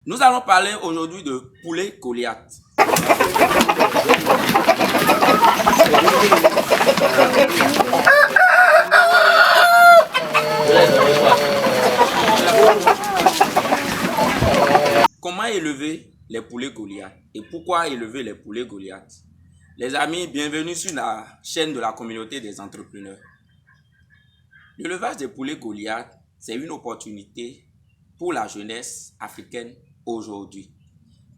Nous allons parler aujourd'hui de poulet Goliath. Comment élever les poulets Goliath et pourquoi élever les poulets Goliath? Les amis, bienvenue sur la chaîne de la communauté des entrepreneurs. L'élevage des poulets Goliath, c'est une opportunité pour la jeunesse africaine aujourd'hui.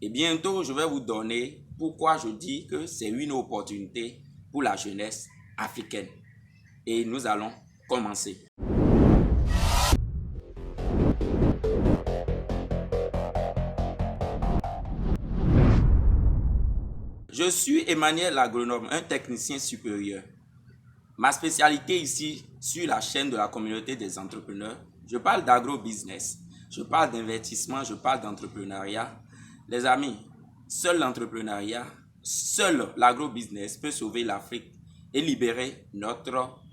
Et bientôt, je vais vous donner pourquoi je dis que c'est une opportunité pour la jeunesse africaine. Et nous allons commencer. Je suis Emmanuel l'agronome, un technicien supérieur. Ma spécialité ici, sur la chaîne de la communauté des entrepreneurs, je parle d'agro-business, je parle d'investissement, je parle d'entrepreneuriat. Les amis, seul l'entrepreneuriat, seul l'agro-business peut sauver l'Afrique et libérer notre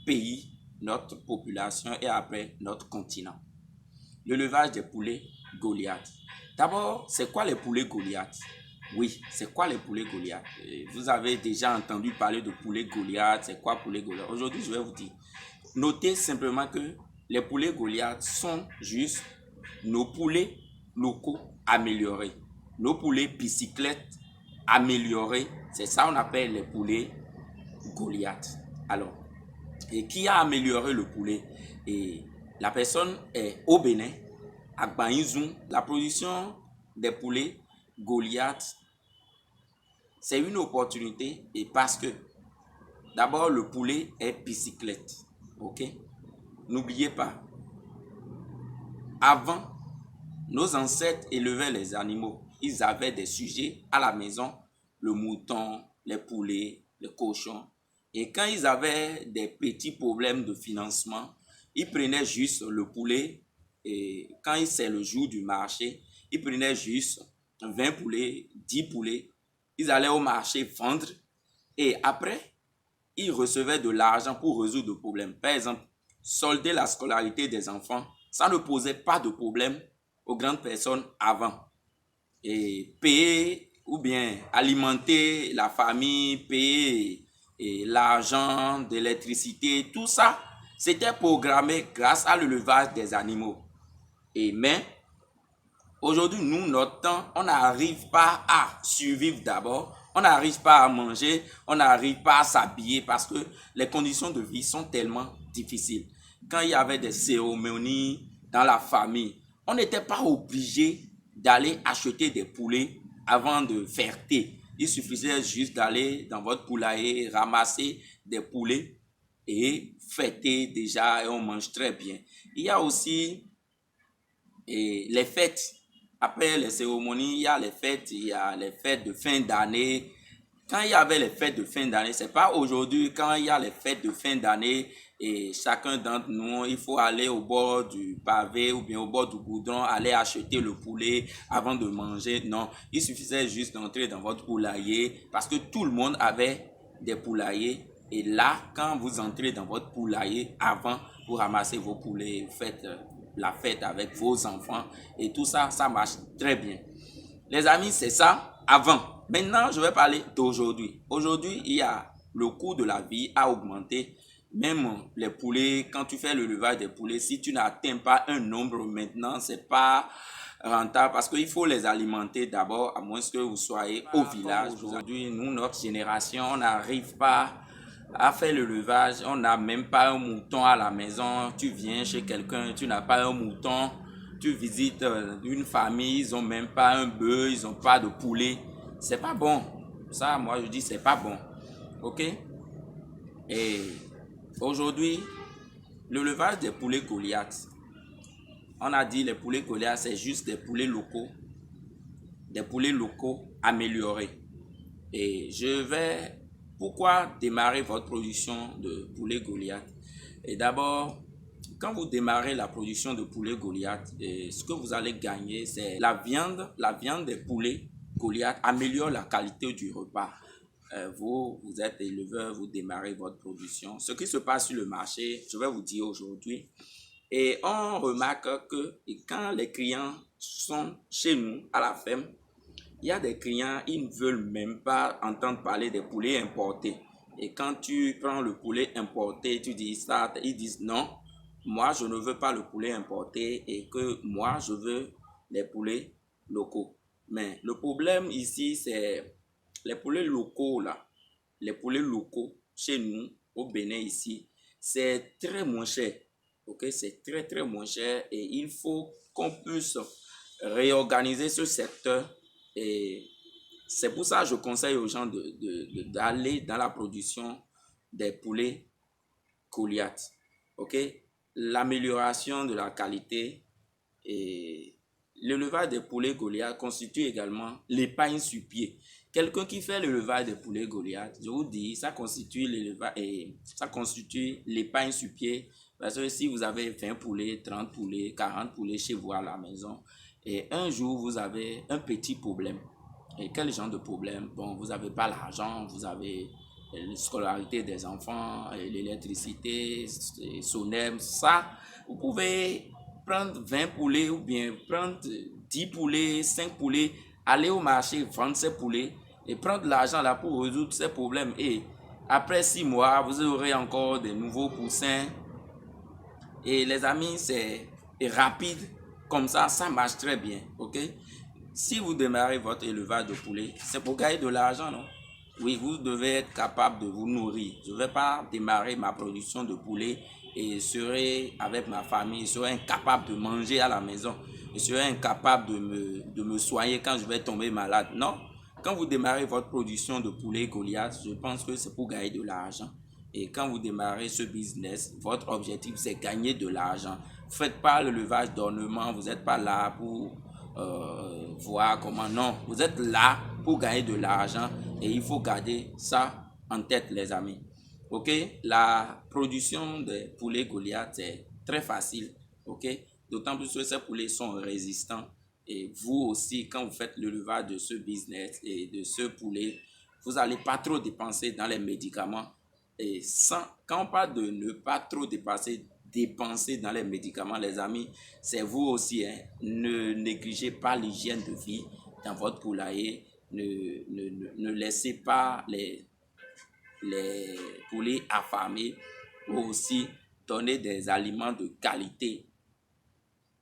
pays, notre population et après notre continent. L'élevage des poulets Goliath. D'abord, c'est quoi les poulets Goliath? Oui, c'est quoi les poulets Goliath? Vous avez déjà entendu parler de poulets Goliath. C'est quoi poulet Goliath? Aujourd'hui, je vais vous dire. Notez simplement que les poulets Goliath sont juste nos poulets locaux améliorés. Nos poulets bicyclettes améliorés. C'est ça qu'on appelle les poulets Goliath. Alors, et qui a amélioré le poulet? Et la personne est au Bénin, à Gbaïzoum. La production des poulets Goliath, c'est une opportunité et parce que d'abord le poulet est bicyclette. Ok? N'oubliez pas, avant, nos ancêtres élevaient les animaux. Ils avaient des sujets à la maison, le mouton, les poulets, les cochons. Et quand ils avaient des petits problèmes de financement, ils prenaient juste le poulet et quand c'est le jour du marché, ils prenaient juste 20 poulets, 10 poulets. Ils allaient au marché vendre et après, ils recevaient de l'argent pour résoudre le problème. Par exemple, solder la scolarité des enfants, ça ne posait pas de problème aux grandes personnes avant. Et payer ou bien alimenter la famille, payer l'argent, de l'électricité, tout ça, c'était programmé grâce à l'élevage des animaux. Mais aujourd'hui, nous, notre temps, on n'arrive pas à survivre d'abord, on n'arrive pas à manger, on n'arrive pas à s'habiller parce que les conditions de vie sont tellement difficiles. Quand il y avait des cérémonies dans la famille, on n'était pas obligé d'aller acheter des poulets avant de faire thé. Il suffisait juste d'aller dans votre poulailler, ramasser des poulets et fêter déjà et on mange très bien. Il y a aussi les fêtes. Après les cérémonies, il y a les fêtes de fin d'année. Quand il y avait les fêtes de fin d'année, c'est pas aujourd'hui, quand il y a les fêtes de fin d'année, et chacun d'entre nous, il faut aller au bord du pavé ou bien au bord du goudron, aller acheter le poulet avant de manger. Non, il suffisait juste d'entrer dans votre poulailler parce que tout le monde avait des poulaillers. Et là, quand vous entrez dans votre poulailler, avant, vous ramassez vos poulets, vous faites la fête avec vos enfants et tout ça, ça marche très bien. Les amis, c'est ça avant. Maintenant, je vais parler d'aujourd'hui. Aujourd'hui, il y a le coût de la vie a augmenté. Même les poulets, quand tu fais l'élevage des poulets, si tu n'atteins pas un nombre maintenant, c'est pas rentable parce qu'il faut les alimenter d'abord, à moins que vous soyez au village. Aujourd'hui, nous, notre génération, on n'arrive pas à faire l'élevage. On n'a même pas un mouton à la maison. Tu viens chez quelqu'un, tu n'as pas un mouton. Tu visites une famille, ils n'ont même pas un bœuf, ils n'ont pas de poulet. C'est pas bon. Ça, moi, je dis, c'est pas bon. Ok? Et aujourd'hui, l'élevage des poulets Goliath, on a dit les poulets Goliath, c'est juste des poulets locaux améliorés. Et je vais, pourquoi démarrer votre production de poulet Goliath? Et d'abord, quand vous démarrez la production de poulet Goliath, ce que vous allez gagner, c'est la viande. La viande des poulets Goliath améliore la qualité du repas. Vous êtes éleveur, vous démarrez votre production. Ce qui se passe sur le marché, je vais vous dire aujourd'hui, Et on remarque que quand les clients sont chez nous à la ferme, il y a des clients, ils ne veulent même pas entendre parler des poulets importés. Et quand tu prends le poulet importé, tu dis ça, ils disent non, moi je ne veux pas le poulet importé et que moi je veux les poulets locaux. Mais le problème ici, c'est les poulets locaux là, les poulets locaux chez nous au Bénin ici, c'est très moins cher. Ok, c'est très très moins cher et il faut qu'on puisse réorganiser ce secteur et c'est pour ça que je conseille aux gens d'aller dans la production des poulets Goliath. Ok, l'amélioration de la qualité et l'élevage des poulets Goliath constitue également l'épargne sur pied. Quelqu'un qui fait l'élevage des poulets Goliath, je vous dis, ça constitue l'épargne sur pied. Parce que si vous avez 20 poulets, 30 poulets, 40 poulets chez vous à la maison, et un jour vous avez un petit problème. Et quel genre de problème? Bon, vous n'avez pas l'argent, vous avez la scolarité des enfants, l'électricité, SONEM, ça. Vous pouvez prendre 20 poulets ou bien prendre 10 poulets, 5 poulets, aller au marché, vendre ces poulets et prendre l'argent là pour résoudre ces problèmes. Et après 6 mois, vous aurez encore des nouveaux poussins. Et les amis, c'est rapide. Comme ça marche très bien. Ok? Si vous démarrez votre élevage de poulets, c'est pour gagner de l'argent, non? Oui, vous devez être capable de vous nourrir. Je ne vais pas démarrer ma production de poulet et serai avec ma famille, je serai incapable de manger à la maison. Je serai incapable de me soigner quand je vais tomber malade. Non. Quand vous démarrez votre production de poulet Goliath, je pense que c'est pour gagner de l'argent. Et quand vous démarrez ce business, votre objectif c'est gagner de l'argent. Faites pas le levage d'ornement, vous n'êtes pas là pour voir comment. Non, vous êtes là pour gagner de l'argent et il faut garder ça en tête, les amis. Ok, la production des poulets Goliath c'est très facile. Ok, d'autant plus que ces poulets sont résistants. Et vous aussi, quand vous faites le levage de ce business et de ce poulet, vous n'allez pas trop dépenser dans les médicaments. Et quand on parle de ne pas trop dépenser dans les médicaments, les amis, c'est vous aussi. Hein. Ne négligez pas l'hygiène de vie dans votre poulailler. Ne laissez pas les poulets affamés. Ou aussi donner des aliments de qualité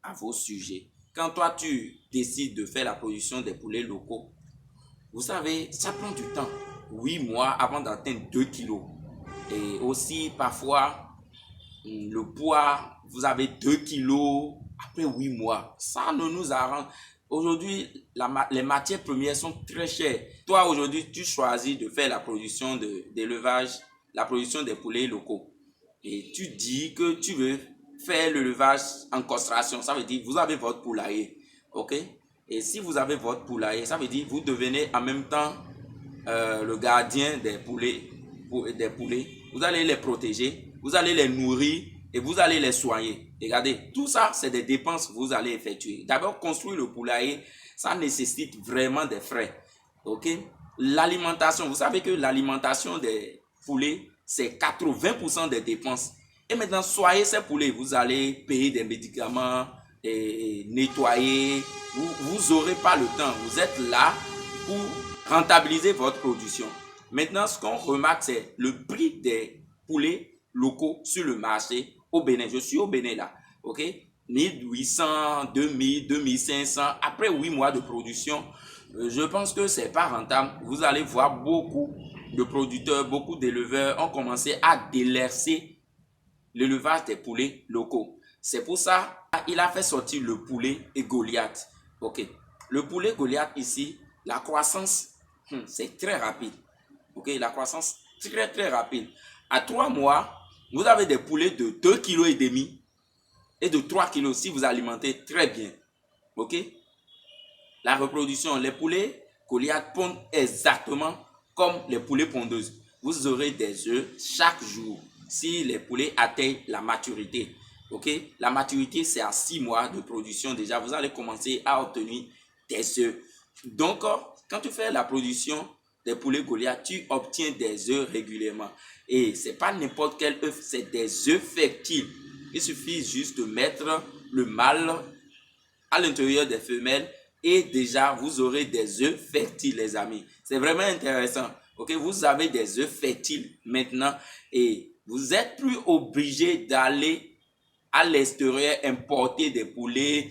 à vos sujets. Quand toi, tu décides de faire la production des poulets locaux, vous savez, ça prend du temps. 8 mois avant d'atteindre 2 kilos. Et aussi, parfois, le poids, vous avez 2 kilos après 8 mois. Ça ne nous arrange. Aujourd'hui, les matières premières sont très chères. Toi, aujourd'hui, tu choisis de faire la production d'élevage, la production des poulets locaux. Et tu dis que tu veux faire l'élevage en castration. Ça veut dire que vous avez votre poulailler. OK? Et si vous avez votre poulailler, ça veut dire que vous devenez en même temps le gardien des poulets. Vous allez les protéger, vous allez les nourrir et vous allez les soigner. Regardez, tout ça, c'est des dépenses que vous allez effectuer. D'abord, construire le poulailler, ça nécessite vraiment des frais. Ok? L'alimentation, vous savez que l'alimentation des poulets, c'est 80% des dépenses. Et maintenant, soyez ces poulets, vous allez payer des médicaments, et nettoyer. Vous n'aurez pas le temps. Vous êtes là pour rentabiliser votre production. Maintenant, ce qu'on remarque, c'est le prix des poulets locaux sur le marché au Bénin. Je suis au Bénin là, ok? 1800, 2000, 2500. Après 8 mois de production, je pense que c'est pas rentable. Vous allez voir beaucoup de producteurs, beaucoup d'éleveurs ont commencé à délaisser l'élevage des poulets locaux. C'est pour ça qu'il a fait sortir le poulet et Goliath. Ok. Le poulet Goliath ici, la croissance, c'est très rapide. Ok, la croissance très très rapide. À 3 mois, vous avez des poulets de 2,5 kg et de 3 kg si vous alimentez très bien. Ok. La reproduction, les poulets Goliath pondent exactement comme les poulets pondeuses. Vous aurez des œufs chaque jour si les poulets atteignent la maturité. Ok, la maturité, c'est à 6 mois de production déjà. Vous allez commencer à obtenir des œufs. Donc, quand tu fais la production des poulets Goliath, tu obtiens des œufs régulièrement. Et ce n'est pas n'importe quel œuf, c'est des œufs fertiles. Il suffit juste de mettre le mâle à l'intérieur des femelles et déjà vous aurez des œufs fertiles, les amis. C'est vraiment intéressant. Ok, vous avez des œufs fertiles maintenant et vous êtes plus obligé d'aller à l'extérieur importer des poulets